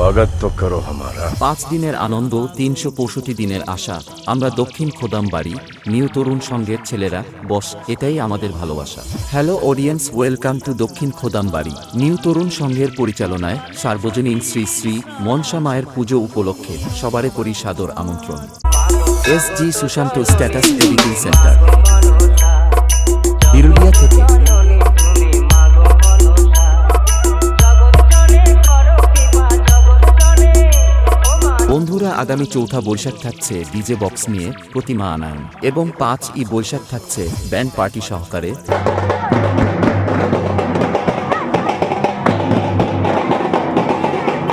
स्वागत तो करो हमारा। 5 দিনের আনন্দ, 365 দিনের আশা। আমরা দক্ষিণ খোদামবাড়ি নিউ তরুণ সংঘের ছেলেরা, বস, এটাই আমাদের ভালোবাসা। হ্যালো অডিয়েন্স, ওয়েলকাম টু দক্ষিণ খোদামবাড়ি নিউ তরুণ সংঘের পরিচালনায় সার্বজনীন শ্রী শ্রী মনসা মায়ের পুজো উপলক্ষে সবারে করি সাদর আমন্ত্রণ। SG Sushant status editing centre, Birulia থেকে। বন্ধুরা, আগামী 4 বৈশাখ থাকছে ডিজে বক্স নিয়ে প্রতিমা আনায়ন এবং 5 বৈশাখ থাকছে ব্যান্ড পার্টি সহকারে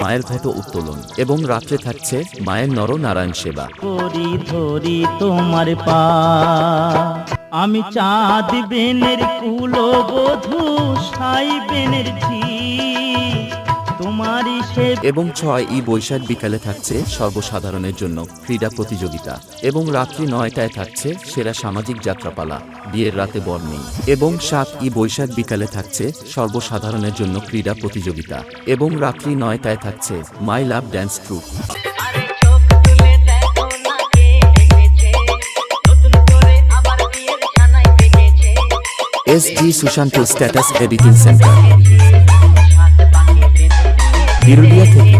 মায়ের ঘট উত্তোলন এবং রাত্রে থাকছে মায়ের নরনারায়ণ সেবা। ধরি তোমার পা, আমি চাঁদ বেনের কুলবধূ, সাই বেনের ঝি তোমারই সে। এবং 6 বৈশাখ বিকালে থাকছে সর্বসাধারণের জন্য ক্রীড়া প্রতিযোগিতা এবং রাত্রি 9টায় থাকছে সেরা সামাজিক যাত্রাপালা, বিয়ের রাতে বর নেই। এবং 7 বৈশাখ বিকালে থাকছে সর্বসাধারণের জন্য ক্রীড়া প্রতিযোগিতা এবং রাত্রি 9টায় থাকছে my love dance troupe. SG Sushant status editing centre, Birulia থেকে।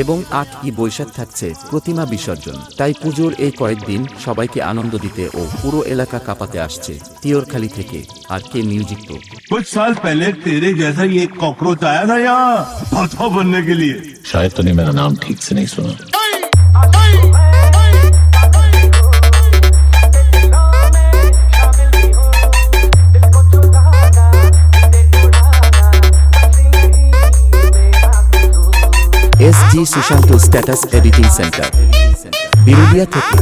এবং 8 বৈশাখ থাকছে প্রতিমা বিসর্জন। তাই পুজোর এই কয়েকদিন সবাইকে আনন্দ দিতে ও পুরো এলাকা কাঁপাতে আসছে তিওরখালি থেকে আর কে মিউজিক তো। कुछ साल पहले तेरे जैसा ये कॉकरोच आया था यहाँ भौंतवा बनने के लिए। शायद तूने मेरा नाम ठीक से नहीं सुना। SG Sushant status editing centre, Birulia থেকে।